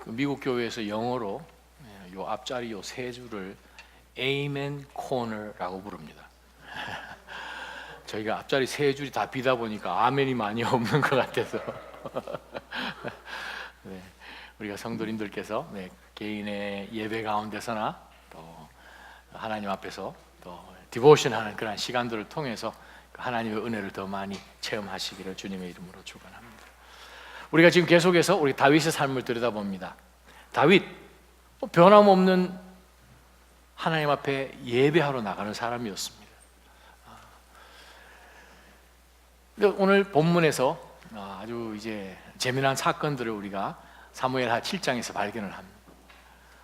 미국 교회에서 영어로 요 앞자리 요 세 줄을 Amen Corner라고 부릅니다. 저희가 앞자리 세 줄이 다 비다 보니까 아멘이 많이 없는 것 같아서 네, 우리가 성도님들께서 개인의 예배 가운데서나 또 하나님 앞에서 또 디보션하는 그런 시간들을 통해서 하나님의 은혜를 더 많이 체험하시기를 주님의 이름으로 축원합니다. 우리가 지금 계속해서 우리 다윗의 삶을 들여다봅니다. 다윗 변함없는 하나님 앞에 예배하러 나가는 사람이었습니다. 오늘 본문에서 아주 이제 재미난 사건들을 우리가 사무엘하 7장에서 발견을 합니다.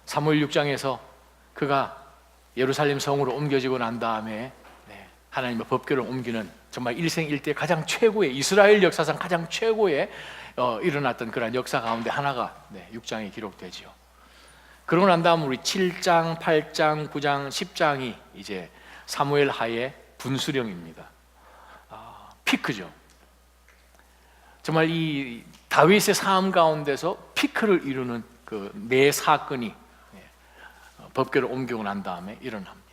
사무엘 6장에서 그가 예루살렘 성으로 옮겨지고 난 다음에 하나님의 법궤를 옮기는 정말 일생일대 가장 최고의, 이스라엘 역사상 가장 최고의 일어났던 그런 역사 가운데 하나가 6장에 기록되지요. 그러고 난 다음 우리 7장, 8장, 9장, 10장이 이제 사무엘 하의 분수령입니다. 피크죠. 정말 이 다윗의 삶 가운데서 피크를 이루는 그 네 사건이 법궤를 옮기고 난 다음에 일어납니다.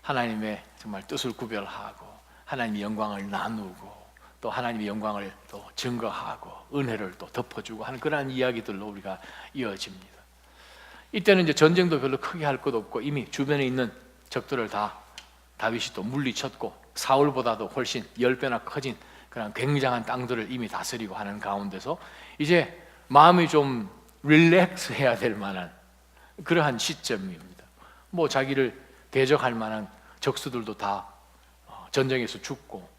하나님의 정말 뜻을 구별하고 하나님의 영광을 나누고 또 하나님의 영광을 또 증거하고 은혜를 또 덮어주고 하는 그러한 이야기들로 우리가 이어집니다. 이때는 이제 전쟁도 별로 크게 할 것 없고 이미 주변에 있는 적들을 다 다윗이 또 물리쳤고 사울보다도 훨씬 10배나 커진 그런 굉장한 땅들을 이미 다스리고 하는 가운데서 이제 마음이 좀 릴렉스 해야 될 만한 그러한 시점입니다. 뭐 자기를 대적할 만한 적수들도 다 전쟁에서 죽고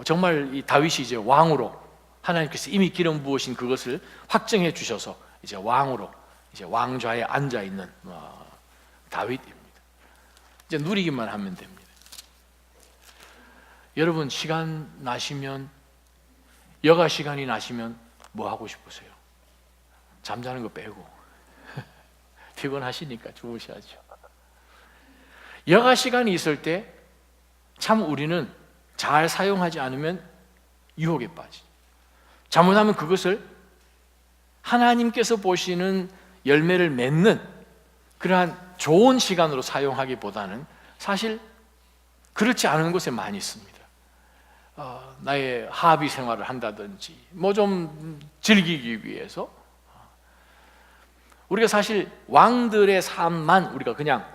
정말 이 다윗이 이제 왕으로 하나님께서 이미 기름 부으신 그것을 확정해 주셔서 이제 왕으로 이제 왕좌에 앉아 있는 다윗입니다. 이제 누리기만 하면 됩니다. 여러분 시간 나시면 여가 시간이 나시면 뭐 하고 싶으세요? 잠자는 거 빼고 피곤하시니까 주무셔야죠. 여가 시간이 있을 때 참 우리는 잘 사용하지 않으면 유혹에 빠지죠. 잘못하면 그것을 하나님께서 보시는 열매를 맺는 그러한 좋은 시간으로 사용하기보다는 사실 그렇지 않은 곳에 많이 있습니다. 나의 하비 생활을 한다든지 뭐 좀 즐기기 위해서 우리가 사실 왕들의 삶만 우리가 그냥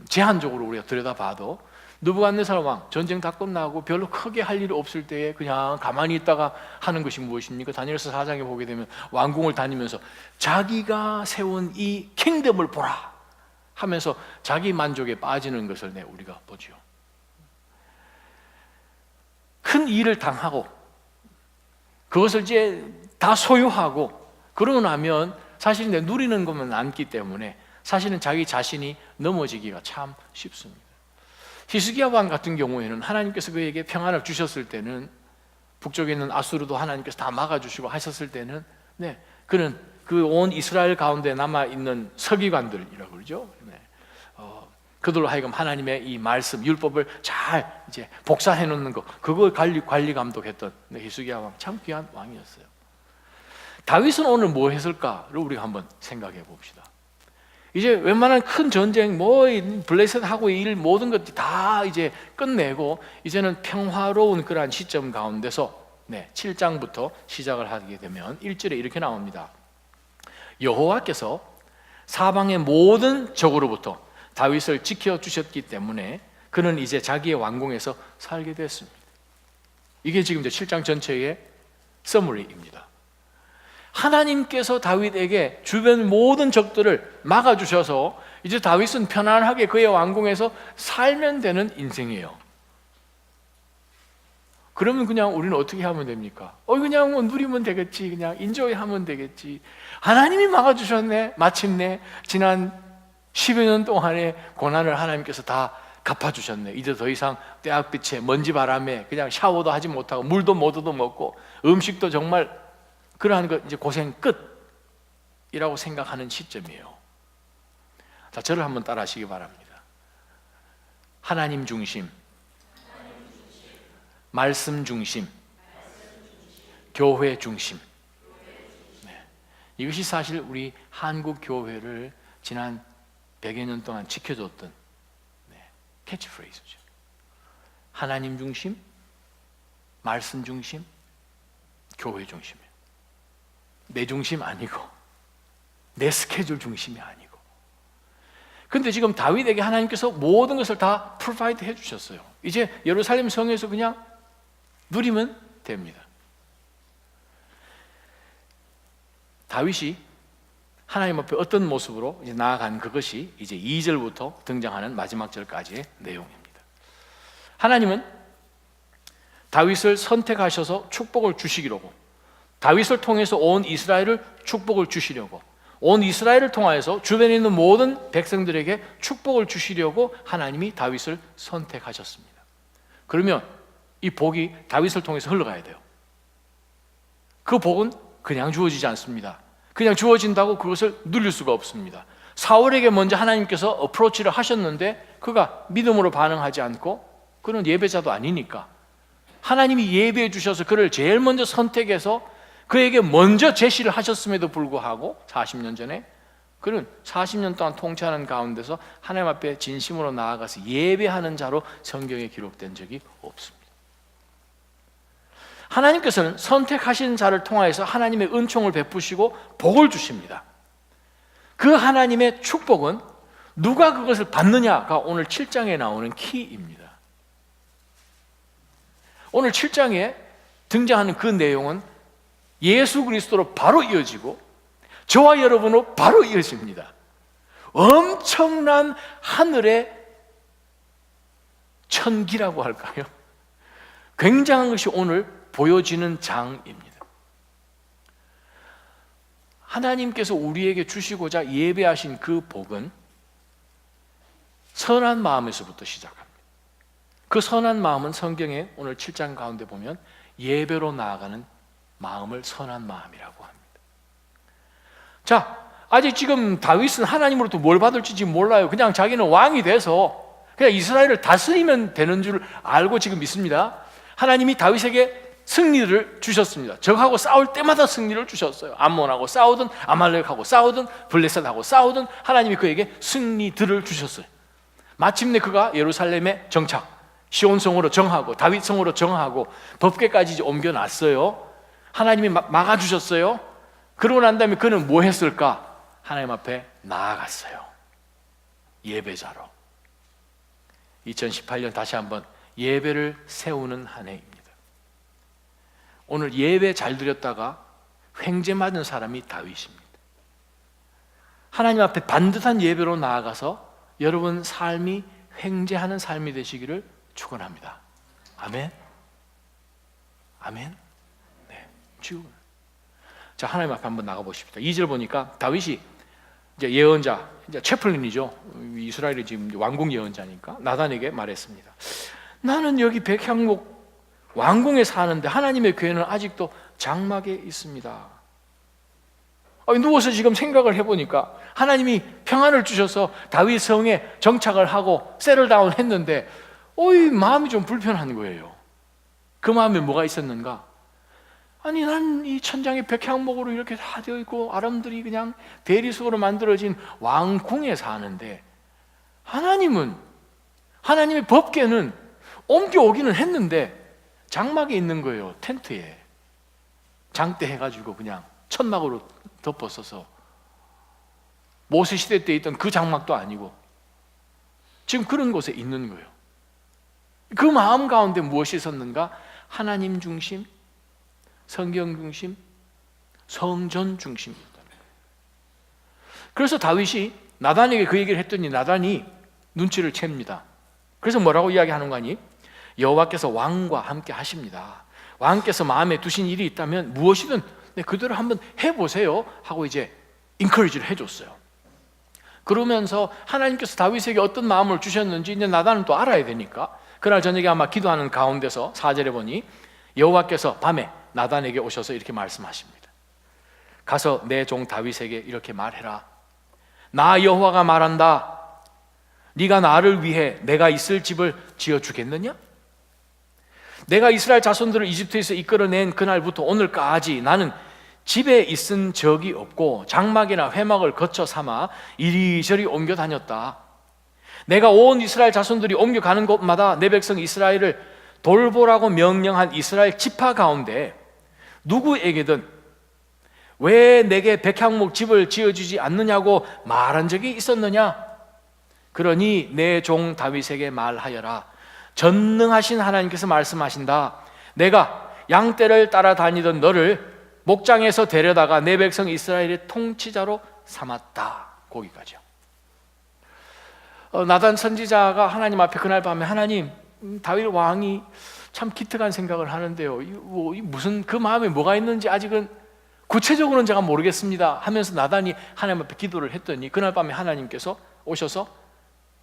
제한적으로 우리가 들여다봐도 느부갓네살 왕 전쟁 다 끝나고 별로 크게 할 일이 없을 때에 그냥 가만히 있다가 하는 것이 무엇입니까? 다니엘서 4장에 보게 되면 왕궁을 다니면서 자기가 세운 이 킹덤을 보라 하면서 자기 만족에 빠지는 것을 우리가 보죠. 큰 일을 당하고 그것을 이제 다 소유하고 그러고 나면 사실 누리는 것만 남기 때문에 사실은 자기 자신이 넘어지기가 참 쉽습니다. 히스기야 왕 같은 경우에는 하나님께서 그에게 평안을 주셨을 때는 북쪽에 있는 아수르도 하나님께서 다 막아주시고 하셨을 때는 그는 그 온 이스라엘 가운데 남아있는 서기관들이라고 그러죠. 그들로 하여금 하나님의 이 말씀, 율법을 잘 이제 복사해 놓는 것, 그걸 관리 감독했던 히스기야 왕, 참 귀한 왕이었어요. 다윗은 오늘 뭐 했을까를 우리가 한번 생각해 봅시다. 이제 웬만한 큰 전쟁, 뭐 블레셋하고 일 모든 것들 다 이제 끝내고 이제는 평화로운 그러한 시점 가운데서 7장부터 시작을 하게 되면 1절에 이렇게 나옵니다. 여호와께서 사방의 모든 적으로부터 다윗을 지켜주셨기 때문에 그는 이제 자기의 왕궁에서 살게 됐습니다. 이게 지금 이제 7장 전체의 서머리입니다. 하나님께서 다윗에게 주변 모든 적들을 막아주셔서 이제 다윗은 편안하게 그의 왕궁에서 살면 되는 인생이에요. 그러면 그냥 우리는 어떻게 하면 됩니까? 그냥 뭐 누리면 되겠지, 그냥 인조이 하면 되겠지. 하나님이 막아주셨네. 마침내 지난 10여 년 동안의 고난을 하나님께서 다 갚아주셨네. 이제 더 이상 떼약빛에 먼지 바람에 그냥 샤워도 하지 못하고 물도 못 얻어 먹고 음식도 정말 그러한 것 이제 고생 끝이라고 생각하는 시점이에요. 자, 저를 한번 따라 하시기 바랍니다. 하나님 중심, 말씀 중심, 교회 중심. 이것이 사실 우리 한국 교회를 지난 100여 년 동안 지켜줬던 캐치프레이즈죠. 하나님 중심, 말씀 중심, 교회 중심이에요. 내 중심 아니고 내 스케줄 중심이 아니고. 근데 지금 다윗에게 하나님께서 모든 것을 다 프로바이드 해주셨어요. 이제 예루살렘 성에서 그냥 누리면 됩니다. 다윗이 하나님 앞에 어떤 모습으로 이제 나아간 그것이 이제 2절부터 등장하는 마지막 절까지의 내용입니다. 하나님은 다윗을 선택하셔서 축복을 주시기로고, 다윗을 통해서 온 이스라엘을 축복을 주시려고, 온 이스라엘을 통하여서 주변에 있는 모든 백성들에게 축복을 주시려고 하나님이 다윗을 선택하셨습니다. 그러면 이 복이 다윗을 통해서 흘러가야 돼요. 그 복은 그냥 주어지지 않습니다. 그냥 주어진다고 그것을 누릴 수가 없습니다. 사울에게 먼저 하나님께서 어프로치를 하셨는데 그가 믿음으로 반응하지 않고, 그는 예배자도 아니니까 하나님이 예배해 주셔서 그를 제일 먼저 선택해서 그에게 먼저 제시를 하셨음에도 불구하고 40년 전에 그는 40년 동안 통치하는 가운데서 하나님 앞에 진심으로 나아가서 예배하는 자로 성경에 기록된 적이 없습니다. 하나님께서는 선택하신 자를 통하여서 하나님의 은총을 베푸시고 복을 주십니다. 그 하나님의 축복은 누가 그것을 받느냐가 오늘 7장에 나오는 키입니다. 오늘 7장에 등장하는 그 내용은 예수 그리스도로 바로 이어지고 저와 여러분으로 바로 이어집니다. 엄청난 하늘의 천기라고 할까요? 굉장한 것이 오늘 보여지는 장입니다. 하나님께서 우리에게 주시고자 예배하신 그 복은 선한 마음에서부터 시작합니다. 그 선한 마음은 성경에 오늘 7장 가운데 보면 예배로 나아가는 마음을 선한 마음이라고 합니다. 자, 아직 지금 다윗은 하나님으로부터 뭘 받을지 지금 몰라요. 그냥 자기는 왕이 돼서 그냥 이스라엘을 다스리면 되는 줄 알고 지금 있습니다. 하나님이 다윗에게 승리를 주셨습니다. 적하고 싸울 때마다 승리를 주셨어요. 암몬하고 싸우든 아말렉하고 싸우든 블레셋하고 싸우든 하나님이 그에게 승리들을 주셨어요. 마침내 그가 예루살렘에 정착, 시온성으로 정하고 다윗성으로 정하고 법궤까지 이제 옮겨놨어요. 하나님이 막아주셨어요. 그러고 난 다음에 그는 뭐 했을까? 하나님 앞에 나아갔어요. 예배자로. 2018년 다시 한번 예배를 세우는 한 해입니다. 오늘 예배 잘 드렸다가 횡재 맞은 사람이 다윗입니다. 하나님 앞에 반듯한 예배로 나아가서 여러분 삶이 횡재하는 삶이 되시기를 축원합니다. 아멘. 아멘. 네. 자, 하나님 앞에 한번 나가 보십시다. 2절 보니까 다윗이 이제 예언자, 이제 채플린이죠. 이스라엘이 지금 왕궁 예언자니까 나단에게 말했습니다. 나는 여기 백향목 왕궁에 사는데 하나님의 교회는 아직도 장막에 있습니다. 누워서 지금 생각을 해보니까 하나님이 평안을 주셔서 다윗 성에 정착을 하고 세틀다운 했는데 마음이 좀 불편한 거예요. 그 마음에 뭐가 있었는가? 아니, 난 이 천장에 백향목으로 이렇게 다 되어 있고 아람들이 그냥 대리석으로 만들어진 왕궁에 사는데 하나님의 법궤는 옮겨오기는 했는데 장막에 있는 거예요. 텐트에 장대 해가지고 그냥 천막으로 덮었어서 모세 시대 때 있던 그 장막도 아니고 지금 그런 곳에 있는 거예요. 그 마음 가운데 무엇이 있었는가? 하나님 중심, 성경 중심, 성전 중심이었다는 거예요. 그래서 다윗이 나단에게 그 얘기를 했더니 나단이 눈치를 챕니다. 그래서 뭐라고 이야기하는 거 아니? 여호와께서 왕과 함께 하십니다. 왕께서 마음에 두신 일이 있다면 무엇이든 그대로 한번 해보세요 하고 이제 인커리지를 해줬어요. 그러면서 하나님께서 다윗에게 어떤 마음을 주셨는지 이제 나단은 또 알아야 되니까 그날 저녁에 아마 기도하는 가운데서 4절에 보니 여호와께서 밤에 나단에게 오셔서 이렇게 말씀하십니다. 가서 내 종 다윗에게 이렇게 말해라. 나 여호와가 말한다. 네가 나를 위해 내가 있을 집을 지어주겠느냐? 내가 이스라엘 자손들을 이집트에서 이끌어낸 그날부터 오늘까지 나는 집에 있은 적이 없고 장막이나 회막을 거쳐 삼아 이리저리 옮겨 다녔다. 내가 온 이스라엘 자손들이 옮겨가는 곳마다 내 백성 이스라엘을 돌보라고 명령한 이스라엘 지파 가운데 누구에게든 왜 내게 백향목 집을 지어주지 않느냐고 말한 적이 있었느냐? 그러니 내 종 다윗에게 말하여라. 전능하신 하나님께서 말씀하신다. 내가 양떼를 따라다니던 너를 목장에서 데려다가 내 백성 이스라엘의 통치자로 삼았다. 거기까지요. 나단 선지자가 하나님 앞에 그날 밤에 하나님, 다윗 왕이 참 기특한 생각을 하는데요. 무슨 그 마음에 뭐가 있는지 아직은 구체적으로는 제가 모르겠습니다 하면서 나단이 하나님 앞에 기도를 했더니 그날 밤에 하나님께서 오셔서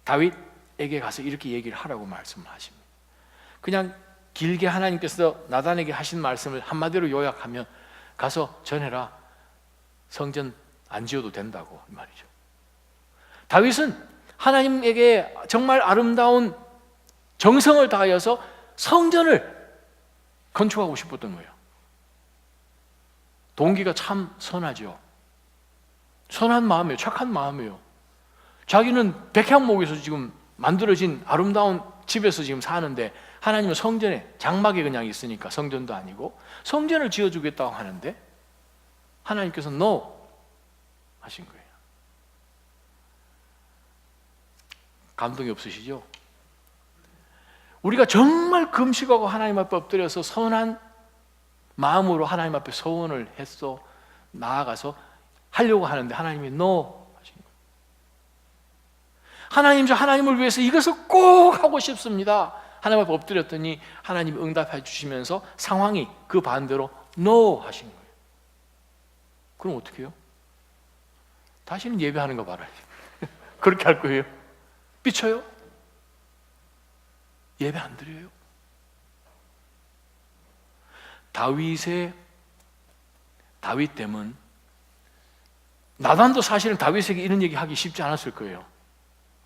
다윗에게 가서 이렇게 얘기를 하라고 말씀을 하십니다. 그냥 길게 하나님께서 나단에게 하신 말씀을 한마디로 요약하면 가서 전해라. 성전 안 지어도 된다고 이 말이죠. 다윗은 하나님에게 정말 아름다운 정성을 다하여서 성전을 건축하고 싶었던 거예요. 동기가 참 선하죠. 선한 마음이에요. 착한 마음이에요. 자기는 백향목에서 지금 만들어진 아름다운 집에서 지금 사는데 하나님은 성전에 장막에 그냥 있으니까 성전도 아니고 성전을 지어주겠다고 하는데 하나님께서 NO 하신 거예요. 감동이 없으시죠? 우리가 정말 금식하고 하나님 앞에 엎드려서 선한 마음으로 하나님 앞에 소원을 했어 나아가서 하려고 하는데 하나님이 NO 하신 거예요. 하나님, 저 하나님을 위해서 이것을 꼭 하고 싶습니다. 하나님 앞에 엎드렸더니 하나님이 응답해 주시면서 상황이 그 반대로 NO 하신 거예요. 그럼 어떻게 해요? 다시는 예배하는 거 말아요. 그렇게 할 거예요? 삐쳐요? 예배 안 드려요? 다윗됨은 나단도 사실은 다윗에게 이런 얘기 하기 쉽지 않았을 거예요.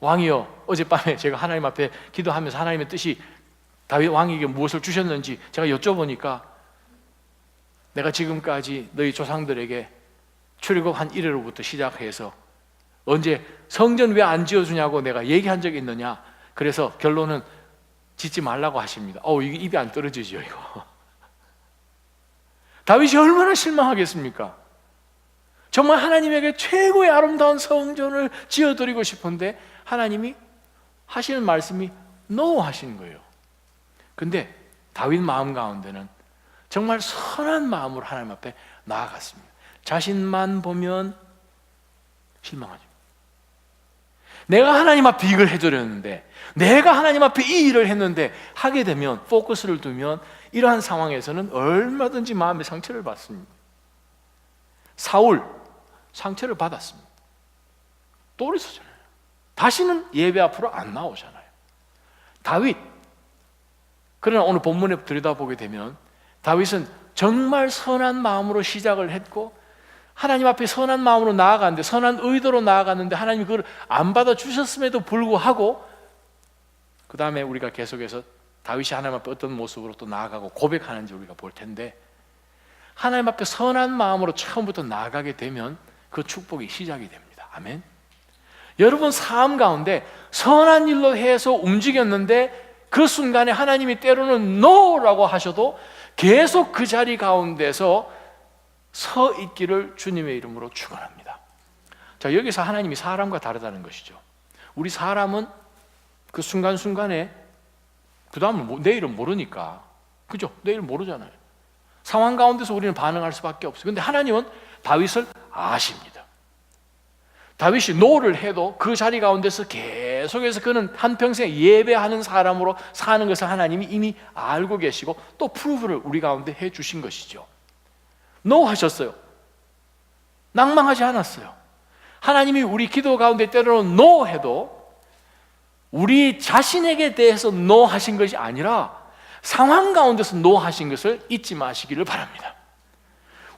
왕이여, 어젯밤에 제가 하나님 앞에 기도하면서 하나님의 뜻이 다윗 왕에게 무엇을 주셨는지 제가 여쭤보니까 내가 지금까지 너희 조상들에게 출애굽한 이래로부터 시작해서 언제 성전 왜 안 지어주냐고 내가 얘기한 적이 있느냐. 그래서 결론은 짓지 말라고 하십니다. 이게 입이 안 떨어지죠 이거. 다윗이 얼마나 실망하겠습니까? 정말 하나님에게 최고의 아름다운 성전을 지어드리고 싶은데 하나님이 하시는 말씀이 NO 하시는 거예요. 근데 다윗 마음 가운데는 정말 선한 마음으로 하나님 앞에 나아갔습니다. 자신만 보면 실망하죠. 내가 하나님 앞에 이걸 해드렸는데, 내가 하나님 앞에 이 일을 했는데 하게 되면, 포커스를 두면 이러한 상황에서는 얼마든지 마음의 상처를 받습니다. 사울 상처를 받았습니다. 또 그랬었잖아요. 다시는 예배 앞으로 안 나오잖아요. 다윗, 그러나 오늘 본문에 들여다보게 되면 다윗은 정말 선한 마음으로 시작을 했고 하나님 앞에 선한 마음으로 나아갔는데, 선한 의도로 나아갔는데 하나님이 그걸 안 받아주셨음에도 불구하고 그 다음에 우리가 계속해서 다윗이 하나님 앞에 어떤 모습으로 또 나아가고 고백하는지 우리가 볼 텐데, 하나님 앞에 선한 마음으로 처음부터 나아가게 되면 그 축복이 시작이 됩니다. 아멘. 여러분 삶 가운데 선한 일로 해서 움직였는데 그 순간에 하나님이 때로는 NO라고 하셔도 계속 그 자리 가운데서 서 있기를 주님의 이름으로 축원합니다. 자, 여기서 하나님이 사람과 다르다는 것이죠. 우리 사람은 그 순간순간에 그 다음은 내일은 모르니까, 그죠? 내일 모르잖아요. 상황 가운데서 우리는 반응할 수밖에 없어요. 근데 하나님은 다윗을 아십니다. 다윗이 노를 해도 그 자리 가운데서 계속해서 그는 한평생 예배하는 사람으로 사는 것을 하나님이 이미 알고 계시고 또 프루브를 우리 가운데 해 주신 것이죠. 노 하셨어요. 낭망하지 않았어요. 하나님이 우리 기도 가운데 때로는 노 해도 우리 자신에게 대해서 노 하신 것이 아니라 상황 가운데서 노 하신 것을 잊지 마시기를 바랍니다.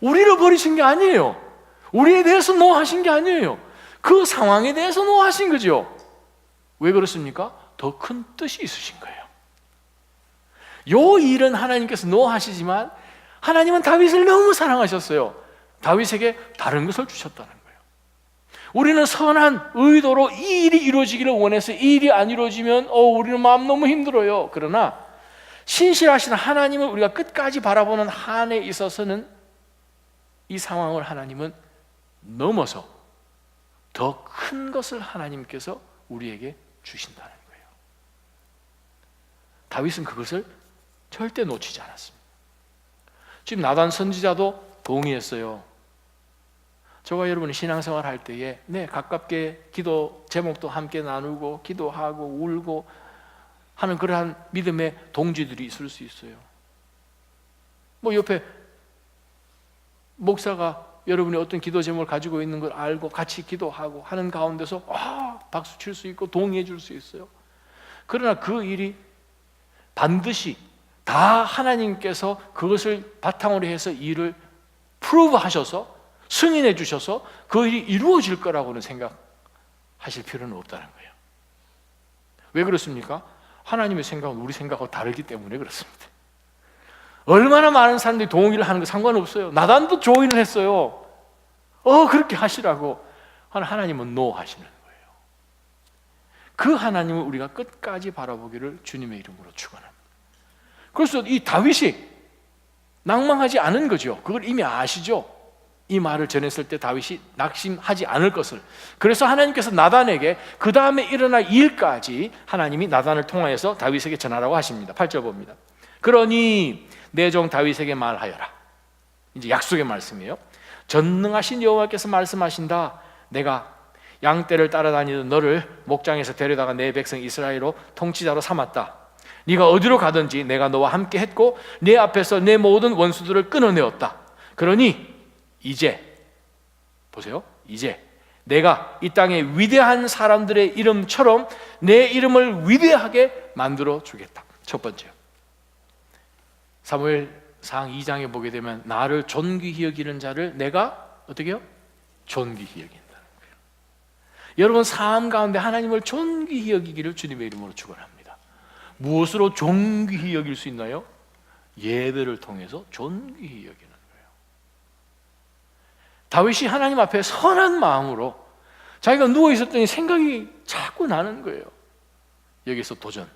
우리를 버리신 게 아니에요. 우리에 대해서 노 하신 게 아니에요. 그 상황에 대해서 노 하신 거죠. 왜 그렇습니까? 더 큰 뜻이 있으신 거예요. 요 일은 하나님께서 노 하시지만 하나님은 다윗을 너무 사랑하셨어요. 다윗에게 다른 것을 주셨다는 거예요. 우리는 선한 의도로 이 일이 이루어지기를 원해서 이 일이 안 이루어지면 우리는 마음 너무 힘들어요. 그러나 신실하신 하나님을 우리가 끝까지 바라보는 한에 있어서는 이 상황을 하나님은 넘어서 더 큰 것을 하나님께서 우리에게 주신다는 거예요. 다윗은 그것을 절대 놓치지 않았습니다. 지금 나단 선지자도 동의했어요. 저와 여러분이 신앙생활 할 때에 가깝게 기도 제목도 함께 나누고 기도하고 울고 하는 그러한 믿음의 동지들이 있을 수 있어요. 옆에 목사가 여러분이 어떤 기도 제목을 가지고 있는 걸 알고 같이 기도하고 하는 가운데서 박수 칠 수 있고 동의해 줄 수 있어요. 그러나 그 일이 반드시 다 하나님께서 그것을 바탕으로 해서 일을 프루브 하셔서 승인해 주셔서 그 일이 이루어질 거라고는 생각하실 필요는 없다는 거예요. 왜 그렇습니까? 하나님의 생각은 우리 생각하고 다르기 때문에 그렇습니다. 얼마나 많은 사람들이 동의를 하는 거 상관없어요. 나단도 조인을 했어요. 그렇게 하시라고. 하나님은 노 하시는 거예요. 그 하나님을 우리가 끝까지 바라보기를 주님의 이름으로 축원합니다. 그래서 이 다윗이 낭망하지 않은 거죠. 그걸 이미 아시죠. 이 말을 전했을 때 다윗이 낙심하지 않을 것을. 그래서 하나님께서 나단에게 그 다음에 일어날 일까지 하나님이 나단을 통하여서 다윗에게 전하라고 하십니다. 8절 봅니다. 그러니 내 종 다윗에게 말하여라. 이제 약속의 말씀이에요. 전능하신 여호와께서 말씀하신다. 내가 양떼를 따라다니던 너를 목장에서 데려다가 내 백성 이스라엘로 통치자로 삼았다. 네가 어디로 가든지 내가 너와 함께 했고 네 앞에서 내 모든 원수들을 끊어내었다. 그러니 이제 보세요. 이제 내가 이 땅의 위대한 사람들의 이름처럼 내 이름을 위대하게 만들어 주겠다. 첫 번째요. 사무엘상 2장에 보게 되면 나를 존귀히 여기는 자를 내가 어떻게 해요? 존귀히 여긴다는 거예요. 여러분 삶 가운데 하나님을 존귀히 여기기를 주님의 이름으로 축원합니다. 무엇으로 존귀히 여길 수 있나요? 예배를 통해서 존귀히 여기는 거예요. 다윗이 하나님 앞에 선한 마음으로 자기가 누워 있었더니 생각이 자꾸 나는 거예요. 여기서 도전.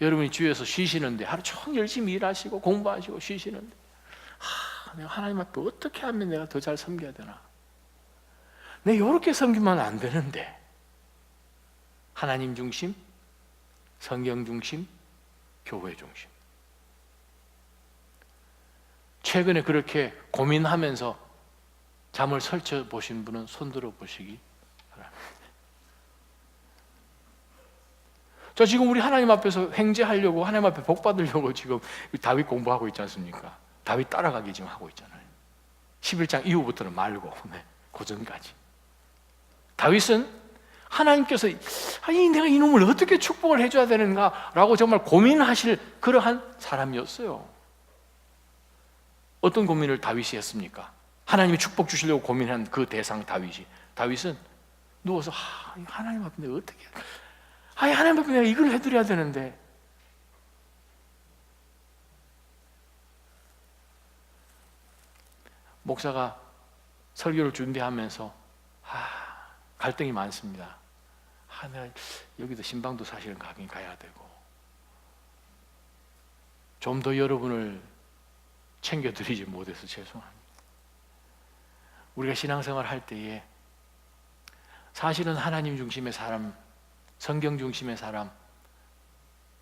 여러분이 주위에서 쉬시는데 하루 종일 열심히 일하시고 공부하시고 쉬시는데 내가 하나님 앞에 어떻게 하면 내가 더 잘 섬겨야 되나? 내가 이렇게 섬기면 안 되는데. 하나님 중심, 성경 중심, 교회 중심. 최근에 그렇게 고민하면서 잠을 설쳐 보신 분은 손들어 보시기 바랍니다. 자, 지금 우리 하나님 앞에서 횡재하려고 하나님 앞에 복 받으려고 지금 다윗 공부하고 있지 않습니까? 다윗 따라가기 지금 하고 있잖아요. 11장 이후부터는 말고 그 전까지. 다윗은 하나님께서 내가 이놈을 어떻게 축복을 해줘야 되는가 라고 정말 고민하실 그러한 사람이었어요. 어떤 고민을 다윗이 했습니까? 하나님이 축복 주시려고 고민한 그 대상 다윗은 누워서 하나님 앞에 내가 어떻게 하나님 앞에 내가 이걸 해드려야 되는데 목사가 설교를 준비하면서 갈등이 많습니다. 내가 여기도 신방도 사실은 가긴 가야 되고 좀 더 여러분을 챙겨드리지 못해서 죄송합니다. 우리가 신앙생활 할 때에 사실은 하나님 중심의 사람, 성경 중심의 사람,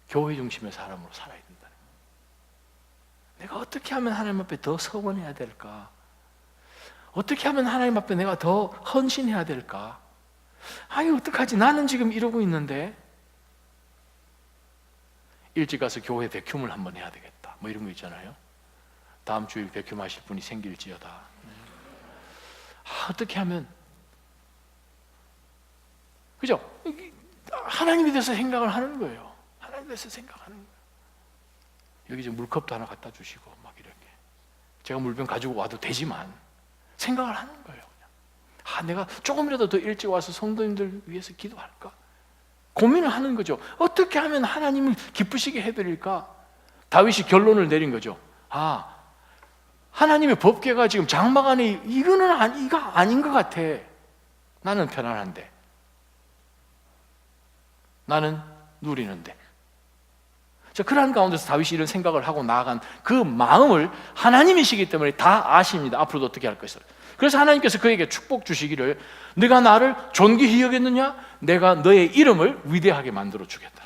교회 중심의 사람으로 살아야 된다는 거예요. 내가 어떻게 하면 하나님 앞에 더 서원해야 될까? 어떻게 하면 하나님 앞에 내가 더 헌신해야 될까? 어떡하지? 나는 지금 이러고 있는데 일찍 가서 교회 백흉을 한번 해야 되겠다. 이런 거 있잖아요. 다음 주일 백흉하실 분이 생길지어다. 어떻게 하면 그죠? 하나님에 대해서 생각을 하는 거예요. 하나님에 대해서 생각하는 거예요. 여기 지금 물컵도 하나 갖다 주시고 이렇게 제가 물병 가지고 와도 되지만 생각을 하는 거예요. 그냥. 내가 조금이라도 더 일찍 와서 성도님들 위해서 기도할까? 고민을 하는 거죠. 어떻게 하면 하나님을 기쁘시게 해드릴까? 다윗이 결론을 내린 거죠. 하나님의 법궤가 지금 장막 안에 이거 아닌 것 같아. 나는 편안한데, 나는 누리는데. 자, 그러한 가운데서 다윗이 이런 생각을 하고 나아간 그 마음을 하나님이시기 때문에 다 아십니다. 앞으로도 어떻게 할 것을. 그래서 하나님께서 그에게 축복 주시기를, 네가 나를 존귀히 여겼느냐? 내가 너의 이름을 위대하게 만들어 주겠다.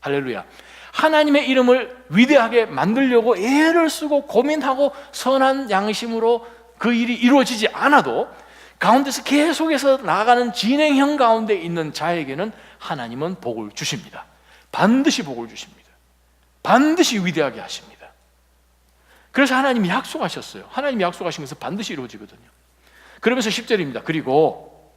할렐루야. 하나님의 이름을 위대하게 만들려고 애를 쓰고 고민하고 선한 양심으로 그 일이 이루어지지 않아도 가운데서 계속해서 나아가는 진행형 가운데 있는 자에게는 하나님은 복을 주십니다. 반드시 복을 주십니다. 반드시 위대하게 하십니다. 그래서 하나님이 약속하셨어요. 하나님이 약속하신 것은 반드시 이루어지거든요. 그러면서 10절입니다. 그리고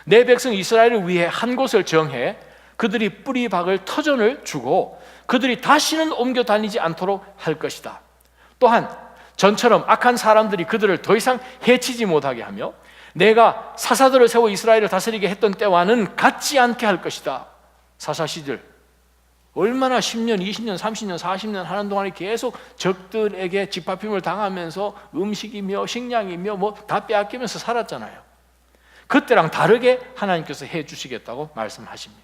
내 백성 이스라엘을 위해 한 곳을 정해 그들이 뿌리 박을 터전을 주고 그들이 다시는 옮겨 다니지 않도록 할 것이다. 또한 전처럼 악한 사람들이 그들을 더 이상 해치지 못하게 하며 내가 사사들을 세워 이스라엘을 다스리게 했던 때와는 같지 않게 할 것이다. 사사 시절 얼마나 10년, 20년, 30년, 40년 하는 동안에 계속 적들에게 짓밟힘을 당하면서 음식이며 식량이며 뭐 다 빼앗기면서 살았잖아요. 그때랑 다르게 하나님께서 해 주시겠다고 말씀하십니다.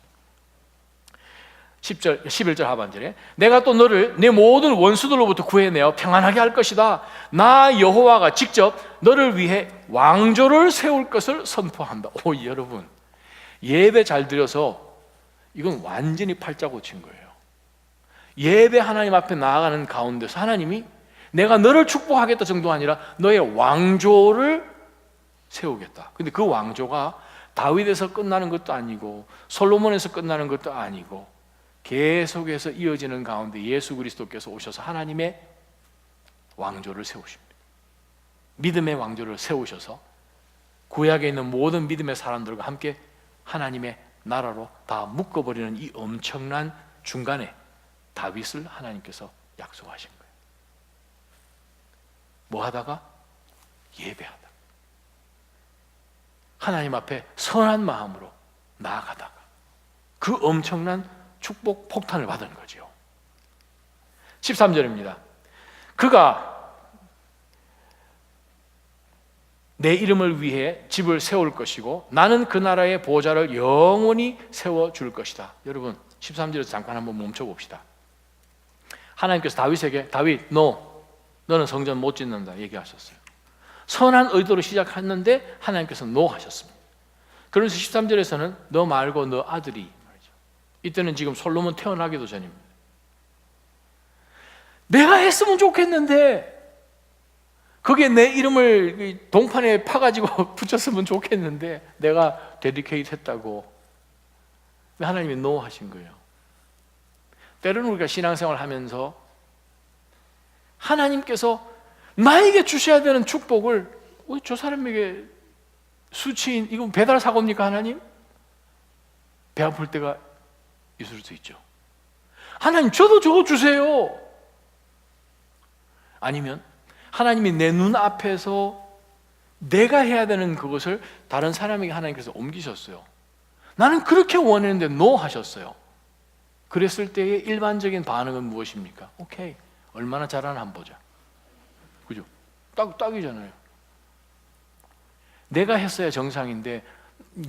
11절 하반절에 내가 또 너를 내 모든 원수들로부터 구해내어 평안하게 할 것이다. 나 여호와가 직접 너를 위해 왕조를 세울 것을 선포한다. 오, 여러분, 예배 잘 드려서 이건 완전히 팔자 고친 거예요. 예배 하나님 앞에 나아가는 가운데서 하나님이 내가 너를 축복하겠다 정도가 아니라 너의 왕조를 세우겠다. 근데 그 왕조가 다윗에서 끝나는 것도 아니고 솔로몬에서 끝나는 것도 아니고 계속해서 이어지는 가운데 예수 그리스도께서 오셔서 하나님의 왕조를 세우십니다. 믿음의 왕조를 세우셔서 구약에 있는 모든 믿음의 사람들과 함께 하나님의 나라로 다 묶어버리는 이 엄청난 중간에 다윗을 하나님께서 약속하신 거예요. 뭐 하다가? 예배하다. 하나님 앞에 선한 마음으로 나아가다가 그 엄청난 축복 폭탄을 받은 거죠. 13절입니다. 그가 내 이름을 위해 집을 세울 것이고 나는 그 나라의 보좌를 영원히 세워줄 것이다. 여러분 13절에서 잠깐 한번 멈춰봅시다. 하나님께서 다윗에게 다윗 너는 성전 못 짓는다 얘기하셨어요. 선한 의도로 시작했는데 하나님께서 하셨습니다. 그러면서 13절에서는 너 말고 너 아들이, 이때는 지금 솔로몬 태어나기도 전입니다. 내가 했으면 좋겠는데 거기에 내 이름을 동판에 파가지고 붙였으면 좋겠는데 내가 데디케이트 했다고 하나님이 하신 거예요. 때로는 우리가 신앙생활 하면서 하나님께서 나에게 주셔야 되는 축복을 왜 저 사람에게 수치인, 이건 배달 사고입니까 하나님? 배 아플 때가 있을 수도 있죠. 하나님 저도 저거 주세요. 아니면 하나님이 내 눈앞에서 내가 해야 되는 그것을 다른 사람에게 하나님께서 옮기셨어요. 나는 그렇게 원했는데 하셨어요. 그랬을 때의 일반적인 반응은 무엇입니까? 오케이, 얼마나 잘하나 한번 보자. 그죠? 딱이잖아요. 내가 했어야 정상인데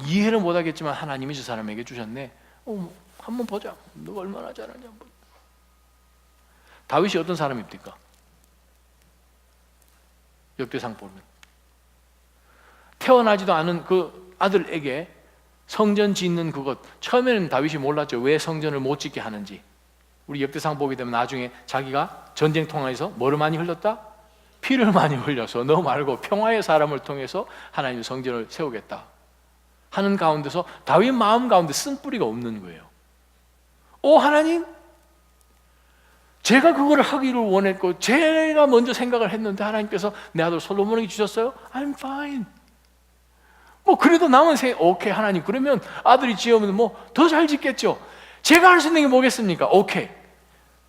이해를 못하겠지만 하나님이 저 사람에게 주셨네. 한번 보자. 너가 얼마나 잘하냐 한번. 다윗이 어떤 사람입니까? 역대상 보면 태어나지도 않은 그 아들에게 성전 짓는 그것, 처음에는 다윗이 몰랐죠. 왜 성전을 못 짓게 하는지. 우리 역대상 보게 되면 나중에 자기가 전쟁 통해서 뭐를 많이 흘렸다? 피를 많이 흘려서 너 말고 평화의 사람을 통해서 하나님의 성전을 세우겠다 하는 가운데서 다윗 마음 가운데 쓴뿌리가 없는 거예요. 하나님, 제가 그거를 하기를 원했고 제가 먼저 생각을 했는데 하나님께서 내 아들 솔로몬에게 주셨어요? I'm fine. 그래도 남은 오케이 하나님, 그러면 아들이 지으면 더 잘 짓겠죠. 제가 할 수 있는 게 뭐겠습니까? 오케이.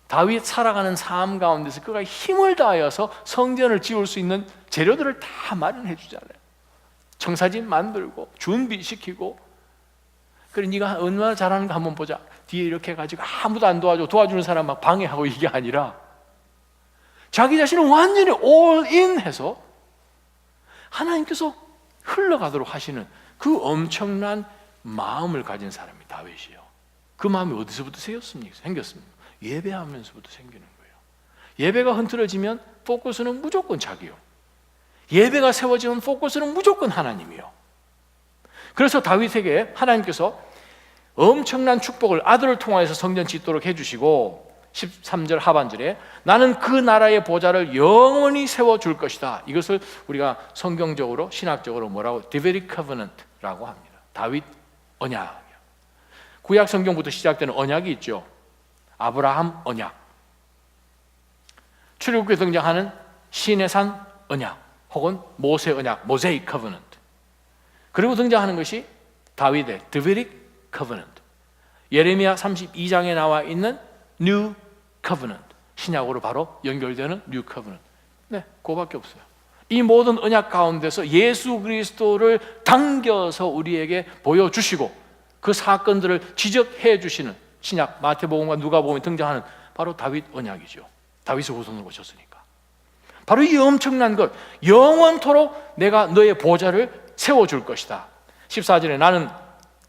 다윗 살아가는 삶 가운데서 그가 힘을 다하여서 성전을 지을 수 있는 재료들을 다 마련해 주잖아요. 청사진 만들고 준비시키고. 그래 네가 얼마나 잘하는가 한번 보자. 뒤에 이렇게 해가지고 아무도 안 도와줘. 도와주는 사람 막 방해하고 이게 아니라 자기 자신을 완전히 all-in 해서 하나님께서 흘러가도록 하시는 그 엄청난 마음을 가진 사람이 다윗이에요. 그 마음이 어디서부터 생겼습니까? 예배하면서부터 생기는 거예요. 예배가 흐트러지면 포커스는 무조건 자기요. 예배가 세워지면 포커스는 무조건 하나님이요. 그래서 다윗에게 하나님께서 엄청난 축복을 아들을 통하여서 성전 짓도록 해주시고 13절 하반절에 나는 그 나라의 보좌를 영원히 세워줄 것이다. 이것을 우리가 성경적으로 신학적으로 뭐라고? Davidic Covenant라고 합니다. 다윗 언약. 구약 성경부터 시작되는 언약이 있죠. 아브라함 언약, 출애굽기에 등장하는 시내산 언약 혹은 모세 언약, 모세이크 커버넌트. 그리고 등장하는 것이 다윗의 Davidic Covenant, 예레미야 32장에 나와 있는 New Covenant, 신약으로 바로 연결되는 New Covenant. 네, 그거밖에 없어요. 이 모든 언약 가운데서 예수 그리스도를 당겨서 우리에게 보여주시고 그 사건들을 지적해 주시는 신약 마태복음과 누가복음에 등장하는 바로 다윗 언약이죠. 다윗의 후손으로 오셨으니까. 바로 이 엄청난 것, 영원토록 내가 너의 보좌를 세워줄 것이다. 14절에 나는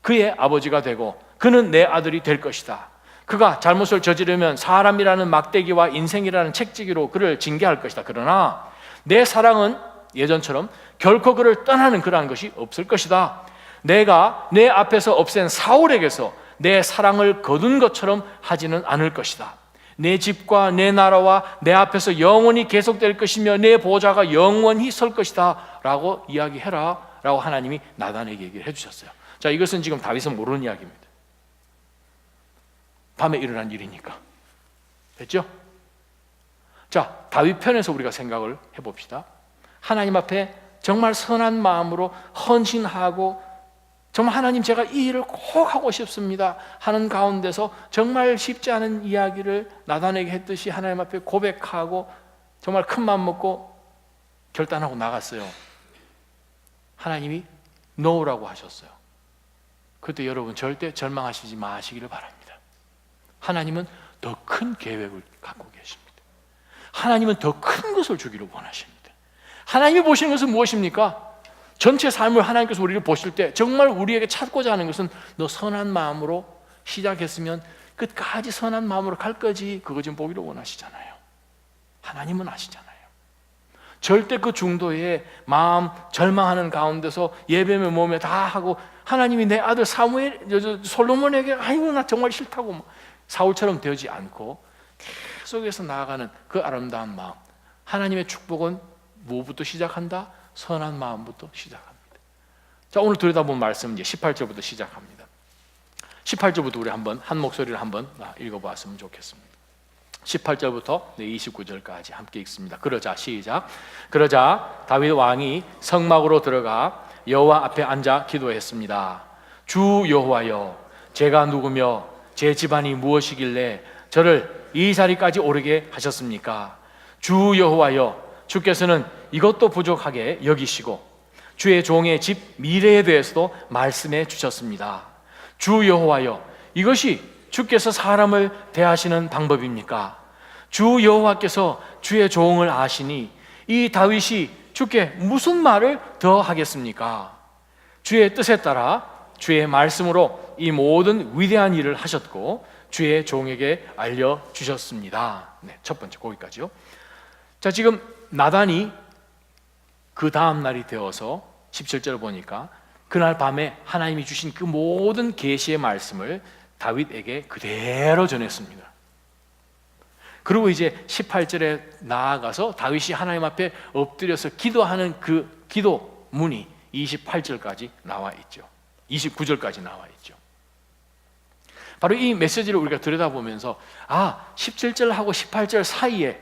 그의 아버지가 되고 그는 내 아들이 될 것이다. 그가 잘못을 저지르면 사람이라는 막대기와 인생이라는 책찍이로 그를 징계할 것이다. 그러나 내 사랑은 예전처럼 결코 그를 떠나는 그러한 것이 없을 것이다. 내가 내 앞에서 없앤 사울에게서 내 사랑을 거둔 것처럼 하지는 않을 것이다. 내 집과 내 나라와 내 앞에서 영원히 계속될 것이며 내 보좌가 영원히 설 것이다 라고 이야기해라 라고 하나님이 나단에게 얘기를 해주셨어요. 자, 이것은 지금 다윗은 모르는 이야기입니다. 밤에 일어난 일이니까. 됐죠? 자, 다윗 편에서 우리가 생각을 해봅시다. 하나님 앞에 정말 선한 마음으로 헌신하고 정말 하나님 제가 이 일을 꼭 하고 싶습니다 하는 가운데서 정말 쉽지 않은 이야기를 나단에게 했듯이 하나님 앞에 고백하고 정말 큰 마음 먹고 결단하고 나갔어요. 하나님이 노라고 하셨어요. 그때 여러분 절대 절망하시지 마시기를 바랍니다. 하나님은 더 큰 계획을 갖고 계십니다. 하나님은 더 큰 것을 주기를 원하십니다. 하나님이 보시는 것은 무엇입니까? 전체 삶을 하나님께서 우리를 보실 때 정말 우리에게 찾고자 하는 것은 너 선한 마음으로 시작했으면 끝까지 선한 마음으로 갈 거지, 그거 좀 보기를 원하시잖아요. 하나님은 아시잖아요. 절대 그 중도에 마음 절망하는 가운데서 예배며 몸에 다 하고 하나님이 내 아들 솔로몬에게 아이고 나 정말 싫다고 사울처럼 되지 않고 계속해서 나아가는 그 아름다운 마음, 하나님의 축복은 뭐부터 시작한다? 선한 마음부터 시작합니다. 자, 오늘 들여다본 말씀은 이제 18절부터 시작합니다. 18절부터 우리 한번 한 목소리를 한번 읽어보았으면 좋겠습니다. 18절부터 29절까지 함께 읽습니다. 그러자 시작. 그러자 다윗 왕이 성막으로 들어가 여호와 앞에 앉아 기도했습니다. 주 여호와여, 제가 누구며 제 집안이 무엇이길래 저를 이 자리까지 오르게 하셨습니까? 주 여호와여, 주께서는 이것도 부족하게 여기시고 주의 종의 집 미래에 대해서도 말씀해 주셨습니다. 주 여호와여, 이것이 주께서 사람을 대하시는 방법입니까? 주 여호와께서 주의 종을 아시니 이 다윗이 주께 무슨 말을 더 하겠습니까? 주의 뜻에 따라 주의 말씀으로 이 모든 위대한 일을 하셨고 주의 종에게 알려주셨습니다. 네, 첫 번째 거기까지요. 자, 지금 나단이 그 다음 날이 되어서 17절 보니까 그날 밤에 하나님이 주신 그 모든 계시의 말씀을 다윗에게 그대로 전했습니다. 그리고 이제 18절에 나아가서 다윗이 하나님 앞에 엎드려서 기도하는 그 기도문이 28절까지 나와 있죠. 29절까지 나와 있죠. 바로 이 메시지를 우리가 들여다보면서 17절하고 18절 사이에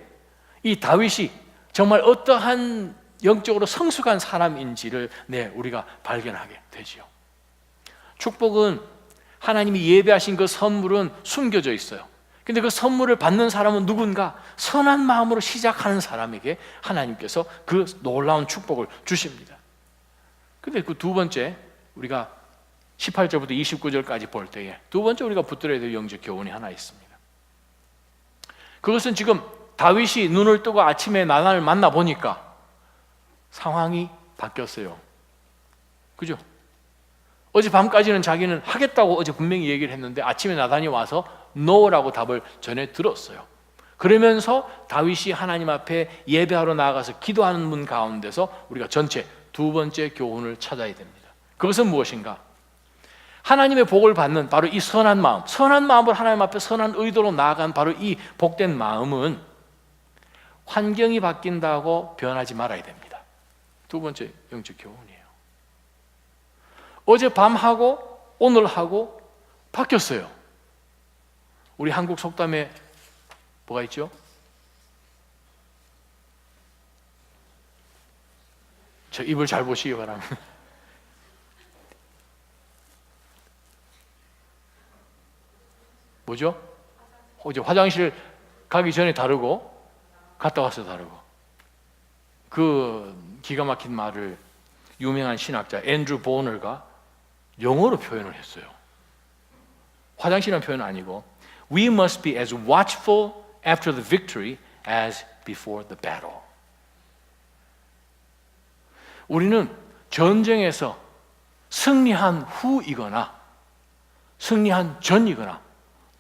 이 다윗이 정말 어떠한 영적으로 성숙한 사람인지를 우리가 발견하게 되지요. 축복은 하나님이 예배하신 그 선물은 숨겨져 있어요. 근데 그 선물을 받는 사람은 누군가? 선한 마음으로 시작하는 사람에게 하나님께서 그 놀라운 축복을 주십니다. 근데 그 두 번째, 우리가 18절부터 29절까지 볼 때에 두 번째 우리가 붙들어야 될 영적 교훈이 하나 있습니다. 그것은 지금 다윗이 눈을 뜨고 아침에 나단을 만나보니까 상황이 바뀌었어요. 그죠? 어젯밤까지는 자기는 하겠다고 어제 분명히 얘기를 했는데 아침에 나단이 와서 no라고 답을 전해 들었어요. 그러면서 다윗이 하나님 앞에 예배하러 나아가서 기도하는 문 가운데서 우리가 전체 두 번째 교훈을 찾아야 됩니다. 그것은 무엇인가? 하나님의 복을 받는 바로 이 선한 마음, 선한 마음으로 하나님 앞에 선한 의도로 나아간 바로 이 복된 마음은 환경이 바뀐다고 변하지 말아야 됩니다. 두 번째 영적 교훈이에요. 어젯밤하고 오늘하고 바뀌었어요. 우리 한국 속담에 뭐가 있죠? 저 입을 잘 보시기 바랍니다. 뭐죠? 이제 화장실 가기 전에 다르고 갔다 와서 다르고. 그 기가 막힌 말을 유명한 신학자 앤드루 보너가 영어로 표현을 했어요. 화장실이라는 표현은 아니고 We must be as watchful after the victory as before the battle. 우리는 전쟁에서 승리한 후이거나 승리한 전이거나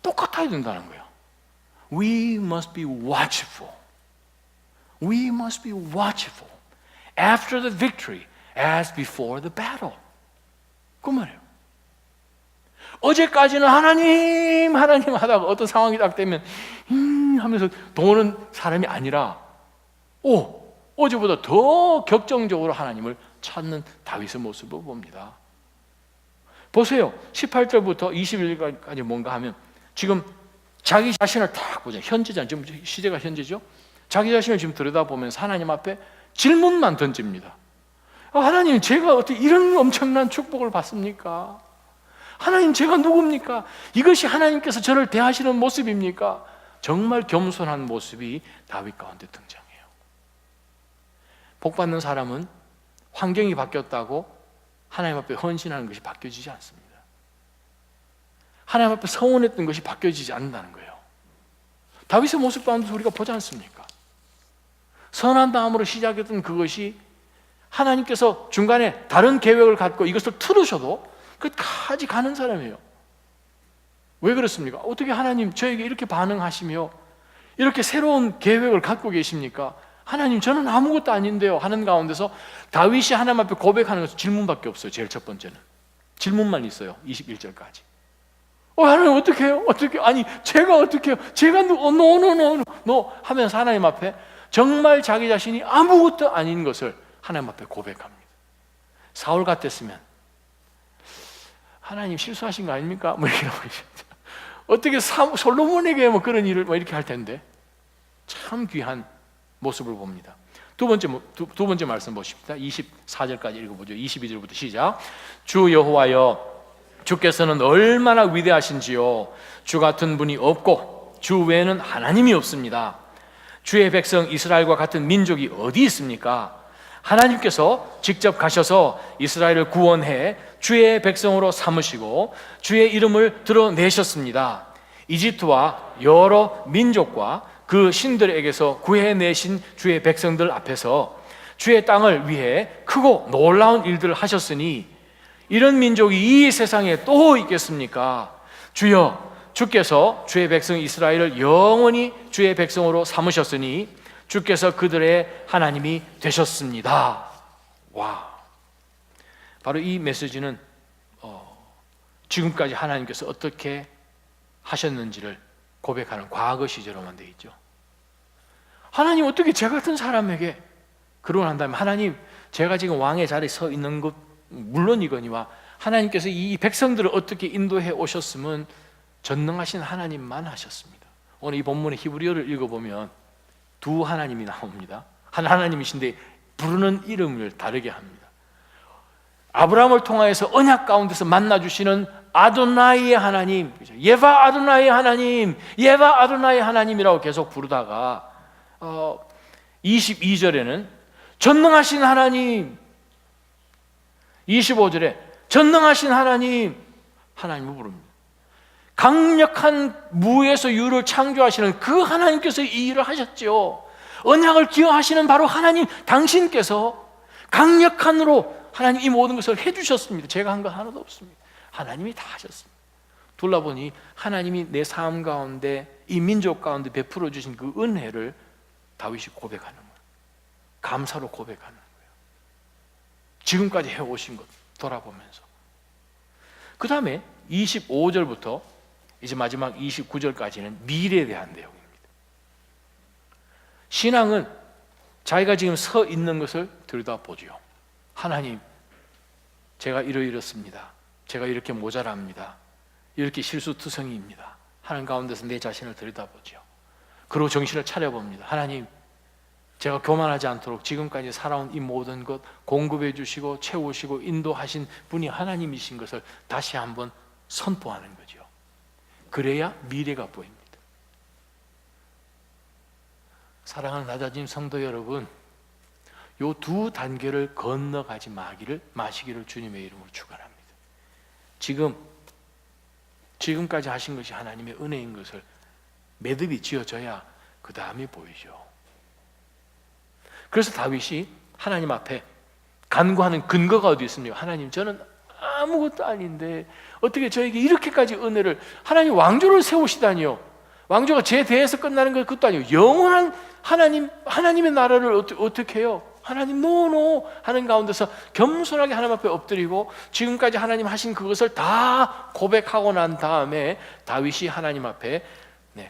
똑같아야 된다는 거예요. We must be watchful. We must be watchful after the victory as before the battle. 그 말이에요. 어제까지는 하나님 하다가 어떤 상황이 딱 되면 하면서 도는 사람이 아니라 어제보다 더 격정적으로 하나님을 찾는 다윗의 모습을 봅니다. 보세요. 18절부터 21절까지 뭔가 하면 지금 자기 자신을 딱 보자. 현재잖아요. 지금 시대가 현재죠. 자기 자신을 지금 들여다보면서 하나님 앞에 질문만 던집니다. 하나님, 제가 어떻게 이런 엄청난 축복을 받습니까? 하나님, 제가 누굽니까? 이것이 하나님께서 저를 대하시는 모습입니까? 정말 겸손한 모습이 다윗 가운데 등장해요. 복받는 사람은 환경이 바뀌었다고 하나님 앞에 헌신하는 것이 바뀌어지지 않습니다. 하나님 앞에 서원했던 것이 바뀌어지지 않는다는 거예요. 다윗의 모습 가운데 우리가 보지 않습니까? 선한 마음으로 시작했던 그것이 하나님께서 중간에 다른 계획을 갖고 이것을 틀으셔도 끝까지 가는 사람이에요. 왜 그렇습니까? 어떻게 하나님 저에게 이렇게 반응하시며 이렇게 새로운 계획을 갖고 계십니까? 하나님, 저는 아무것도 아닌데요 하는 가운데서 다윗이 하나님 앞에 고백하는 것은 질문밖에 없어요. 제일 첫 번째는 질문만 있어요. 21절까지 하나님 어떻게 해요? 어떻게? 아니 제가 어떻게 해요? 제가 노 하면서 하나님 앞에 정말 자기 자신이 아무것도 아닌 것을 하나님 앞에 고백합니다. 사울 같았으면 하나님 실수하신 거 아닙니까? 뭐 이렇게 어떻게 솔로몬에게 뭐 그런 일을 뭐 이렇게 할 텐데 참 귀한 모습을 봅니다. 두 번째 말씀 보십시다. 24절까지 읽어보죠. 22절부터 시작. 주 여호와여, 주께서는 얼마나 위대하신지요. 주 같은 분이 없고 주 외에는 하나님이 없습니다. 주의 백성 이스라엘과 같은 민족이 어디 있습니까? 하나님께서 직접 가셔서 이스라엘을 구원해 주의 백성으로 삼으시고 주의 이름을 드러내셨습니다. 이집트와 여러 민족과 그 신들에게서 구해내신 주의 백성들 앞에서 주의 땅을 위해 크고 놀라운 일들을 하셨으니 이런 민족이 이 세상에 또 있겠습니까? 주여, 주께서 주의 백성 이스라엘을 영원히 주의 백성으로 삼으셨으니 주께서 그들의 하나님이 되셨습니다. 와, 바로 이 메시지는 지금까지 하나님께서 어떻게 하셨는지를 고백하는 과거 시제로만 되어 있죠. 하나님, 어떻게 제 같은 사람에게 그러고 난 다음에 하나님, 제가 지금 왕의 자리에 서 있는 것 물론이거니와 하나님께서 이 백성들을 어떻게 인도해 오셨으면 전능하신 하나님만 하셨습니다. 오늘 이 본문의 히브리어를 읽어보면 두 하나님이 나옵니다. 한 하나님이신데 부르는 이름을 다르게 합니다. 아브라함을 통하여서 언약 가운데서 만나주시는 아도나이의 하나님, 예바 아도나이의 하나님, 예바 아도나이의 하나님이라고 계속 부르다가 22절에는 전능하신 하나님, 25절에 전능하신 하나님, 하나님을 부릅니다. 강력한 무에서 유를 창조하시는 그 하나님께서 이 일을 하셨죠. 언약을 기억하시는 바로 하나님 당신께서 강력한으로 하나님 이 모든 것을 해주셨습니다. 제가 한 것 하나도 없습니다. 하나님이 다 하셨습니다. 돌아보니 하나님이 내 삶 가운데 이 민족 가운데 베풀어 주신 그 은혜를 다윗이 고백하는 거예요. 감사로 고백하는 거예요. 지금까지 해오신 것 돌아보면서. 그 다음에 25절부터 이제 마지막 29절까지는 미래에 대한 내용입니다. 신앙은 자기가 지금 서 있는 것을 들여다보죠. 하나님, 제가 이러이렇습니다. 제가 이렇게 모자랍니다. 이렇게 실수투성이입니다. 하는 가운데서 내 자신을 들여다보죠. 그리고 정신을 차려봅니다. 하나님, 제가 교만하지 않도록 지금까지 살아온 이 모든 것 공급해 주시고 채우시고 인도하신 분이 하나님이신 것을 다시 한번 선포하는 거죠. 그래야 미래가 보입니다. 사랑하는 낮아진 성도 여러분, 요 두 단계를 건너가지 마시기를 주님의 이름으로 축원합니다. 지금까지 하신 것이 하나님의 은혜인 것을 매듭이 지어져야 그 다음이 보이죠. 그래서 다윗이 하나님 앞에 간구하는 근거가 어디 있습니까? 하나님, 저는 아무것도 아닌데 어떻게 저에게 이렇게까지 은혜를, 하나님 왕조를 세우시다니요. 왕조가 제 대에서 끝나는 것 그것도 아니고 영원한 하나님의 나라를 어떻게 해요? 하나님 노노 하는 가운데서 겸손하게 하나님 앞에 엎드리고 지금까지 하나님 하신 그것을 다 고백하고 난 다음에 다윗이 하나님 앞에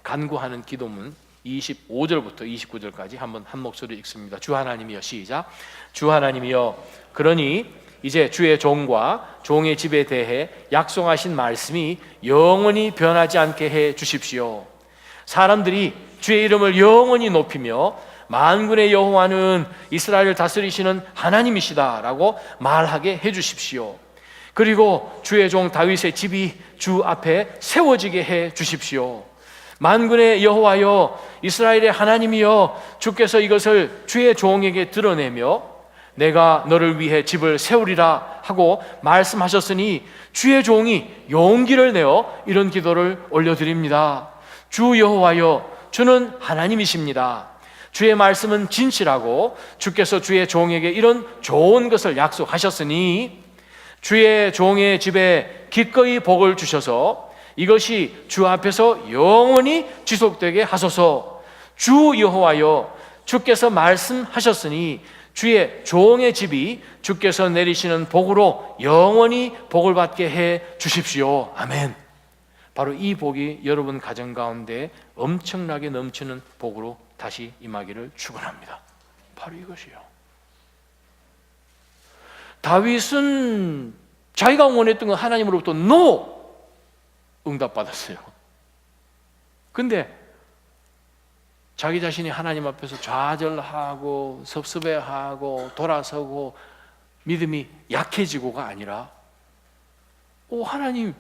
간구하는 기도문 25절부터 29절까지 한번 한 목소리 읽습니다. 주 하나님이여, 시작. 주 하나님이여, 그러니 이제 주의 종과 종의 집에 대해 약속하신 말씀이 영원히 변하지 않게 해 주십시오. 사람들이 주의 이름을 영원히 높이며 만군의 여호와는 이스라엘을 다스리시는 하나님이시다라고 말하게 해 주십시오. 그리고 주의 종 다윗의 집이 주 앞에 세워지게 해 주십시오. 만군의 여호와여, 이스라엘의 하나님이여, 주께서 이것을 주의 종에게 드러내며 내가 너를 위해 집을 세우리라 하고 말씀하셨으니 주의 종이 용기를 내어 이런 기도를 올려드립니다. 주 여호와여, 주는 하나님이십니다. 주의 말씀은 진실하고 주께서 주의 종에게 이런 좋은 것을 약속하셨으니 주의 종의 집에 기꺼이 복을 주셔서 이것이 주 앞에서 영원히 지속되게 하소서. 주 여호와여, 주께서 말씀하셨으니 주의 종의 집이 주께서 내리시는 복으로 영원히 복을 받게 해 주십시오. 아멘. 바로 이 복이 여러분 가정 가운데 엄청나게 넘치는 복으로 다시 임하기를 축원합니다. 바로 이것이요. 다윗은 자기가 원했던 건 하나님으로부터 NO! 응답받았어요. 근데 자기 자신이 하나님 앞에서 좌절하고 섭섭해하고 돌아서고 믿음이 약해지고가 아니라 하나님,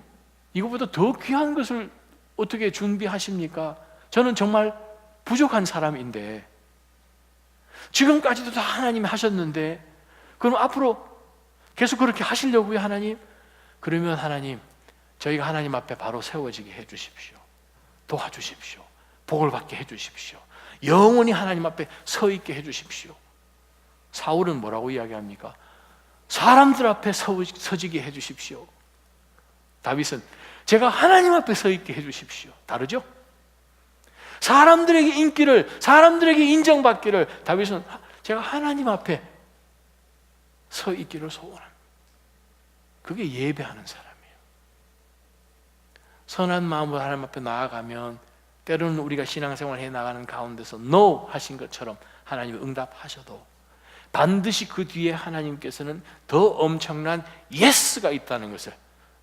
이거보다 더 귀한 것을 어떻게 준비하십니까? 저는 정말 부족한 사람인데 지금까지도 다 하나님이 하셨는데 그럼 앞으로 계속 그렇게 하시려고요, 하나님? 그러면 하나님, 저희가 하나님 앞에 바로 세워지게 해주십시오. 도와주십시오. 복을 받게 해주십시오. 영원히 하나님 앞에 서 있게 해주십시오. 사울은 뭐라고 이야기합니까? 사람들 앞에 서지게 해주십시오. 다윗은 제가 하나님 앞에 서 있게 해주십시오. 다르죠? 사람들에게 인기를, 사람들에게 인정받기를, 다윗은 제가 하나님 앞에 서 있기를 소원합니다. 그게 예배하는 사람이에요. 선한 마음으로 하나님 앞에 나아가면 때로는 우리가 신앙생활 해나가는 가운데서 NO 하신 것처럼 하나님이 응답하셔도 반드시 그 뒤에 하나님께서는 더 엄청난 YES가 있다는 것을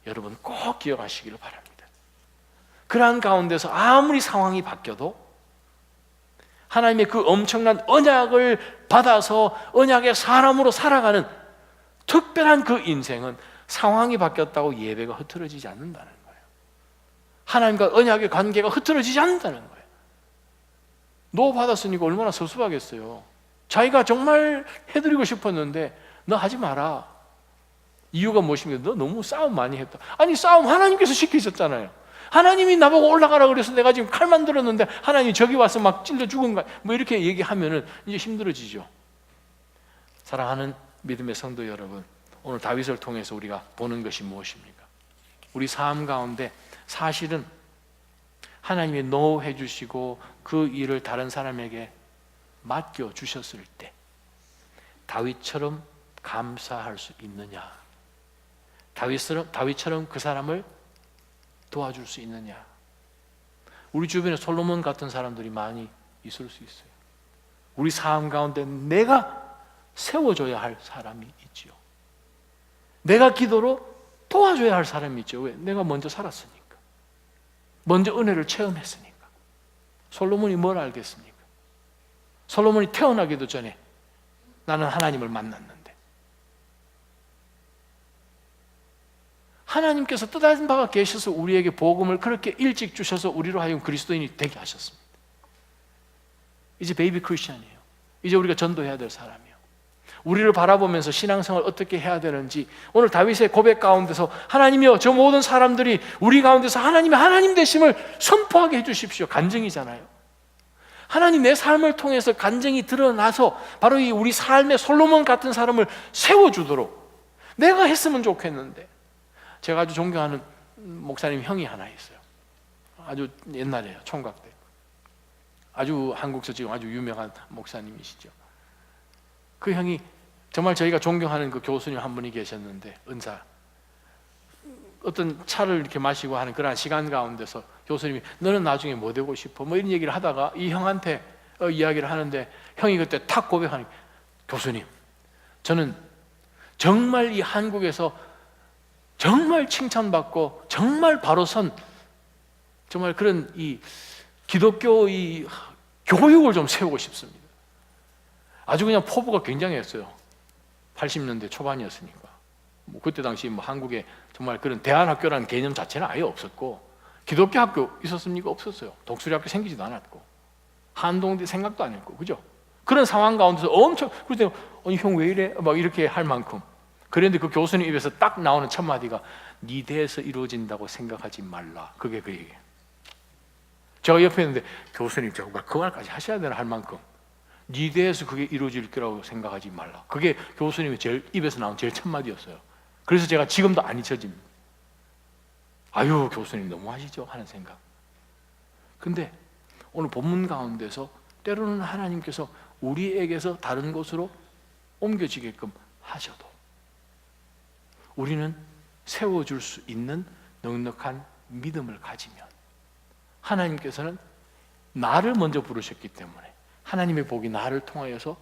여러분 꼭 기억하시기를 바랍니다. 그러한 가운데서 아무리 상황이 바뀌어도 하나님의 그 엄청난 언약을 받아서 언약의 사람으로 살아가는 특별한 그 인생은 상황이 바뀌었다고 예배가 흐트러지지 않는다는 거예요. 하나님과 언약의 관계가 흐트러지지 않는다는 거예요. 너 받았으니까 얼마나 섭섭하겠어요. 자기가 정말 해드리고 싶었는데 너 하지 마라. 이유가 무엇입니까? 너 너무 싸움 많이 했다. 아니, 싸움 하나님께서 시키셨잖아요. 하나님이 나보고 올라가라 그래서 내가 지금 칼만 들었는데 하나님이 저기 와서 막 찔러 죽은가? 뭐 이렇게 얘기하면은 이제 힘들어지죠. 사랑하는 믿음의 성도 여러분, 오늘 다윗을 통해서 우리가 보는 것이 무엇입니까? 우리 삶 가운데 사실은 하나님이 노해 주시고 그 일을 다른 사람에게 맡겨 주셨을 때 다윗처럼 감사할 수 있느냐? 다윗처럼 그 사람을 도와줄 수 있느냐? 우리 주변에 솔로몬 같은 사람들이 많이 있을 수 있어요. 우리 삶 가운데 내가 세워줘야 할 사람이 있지요. 내가 기도로 도와줘야 할 사람이 있죠. 왜? 내가 먼저 살았으니까. 먼저 은혜를 체험했으니까. 솔로몬이 뭘 알겠습니까? 솔로몬이 태어나기도 전에 나는 하나님을 만났는데 하나님께서 뜻하신 바가 계셔서 우리에게 복음을 그렇게 일찍 주셔서 우리로 하여금 그리스도인이 되게 하셨습니다. 이제 베이비 크리스천이에요. 이제 우리가 전도해야 될 사람이에요. 우리를 바라보면서 신앙생활 어떻게 해야 되는지 오늘 다윗의 고백 가운데서 하나님이여 저 모든 사람들이 우리 가운데서 하나님의 하나님 되심을 선포하게 해주십시오. 간증이잖아요. 하나님 내 삶을 통해서 간증이 드러나서 바로 이 우리 삶의 솔로몬 같은 사람을 세워주도록 내가 했으면 좋겠는데 제가 아주 존경하는 목사님 형이 하나 있어요. 아주 옛날에요. 총각 때 아주 한국에서 지금 아주 유명한 목사님이시죠. 그 형이 정말 저희가 존경하는 그 교수님 한 분이 계셨는데 은사 어떤 차를 이렇게 마시고 하는 그런 시간 가운데서 교수님이 너는 나중에 뭐 되고 싶어? 뭐 이런 얘기를 하다가 이 형한테 이야기를 하는데 형이 그때 탁 고백하니 교수님 저는 정말 이 한국에서 정말 칭찬받고 정말 바로 선 정말 그런 이 기독교 이 교육을 좀 세우고 싶습니다. 아주 그냥 포부가 굉장했어요. 80년대 초반이었으니까. 뭐 그때 당시 뭐 한국에 정말 그런 대안학교라는 개념 자체는 아예 없었고 기독교 학교 있었습니까? 없었어요. 독수리 학교 생기지도 않았고 한동대 생각도 안 했고 그죠? 그런 상황 가운데서 엄청 그때 아니 형 왜 이래? 막 이렇게 할 만큼 그런데 그 교수님 입에서 딱 나오는 첫 마디가 네 대에서 이루어진다고 생각하지 말라. 그게 그 얘기예요. 제가 옆에 있는데 교수님 정말 그 말까지 하셔야 되나 할 만큼 네 대에서 그게 이루어질 거라고 생각하지 말라. 그게 교수님의 제일 입에서 나온 제일 첫 마디였어요. 그래서 제가 지금도 안 잊혀집니다. 아유 교수님 너무하시죠 하는 생각. 근데 오늘 본문 가운데서 때로는 하나님께서 우리에게서 다른 곳으로 옮겨지게끔 하셔도 우리는 세워줄 수 있는 넉넉한 믿음을 가지면 하나님께서는 나를 먼저 부르셨기 때문에 하나님의 복이 나를 통하여서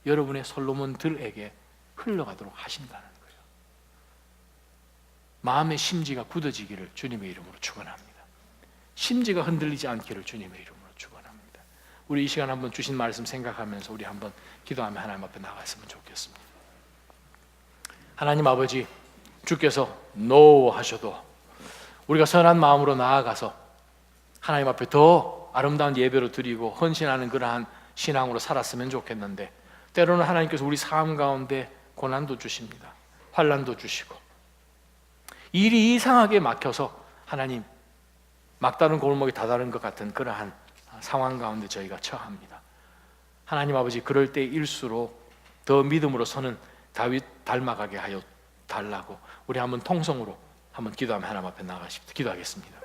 여러분의 솔로몬들에게 흘러가도록 하신다는 거예요. 마음의 심지가 굳어지기를 주님의 이름으로 축원합니다. 심지가 흔들리지 않기를 주님의 이름으로 축원합니다. 우리 이 시간 한번 주신 말씀 생각하면서 우리 한번 기도하며 하나님 앞에 나갔으면 좋겠습니다. 하나님 아버지, 주께서 노 하셔도 우리가 선한 마음으로 나아가서 하나님 앞에 더 아름다운 예배로 드리고 헌신하는 그러한 신앙으로 살았으면 좋겠는데 때로는 하나님께서 우리 삶 가운데 고난도 주십니다. 환난도 주시고 일이 이상하게 막혀서 하나님 막다른 골목이 다다른 것 같은 그러한 상황 가운데 저희가 처합니다. 하나님 아버지 그럴 때일수록 더 믿음으로 서는 다윗 닮아가게 하여 달라고 우리 한번 통성으로 한번 기도하며 하나님 앞에 나가십시다. 기도하겠습니다.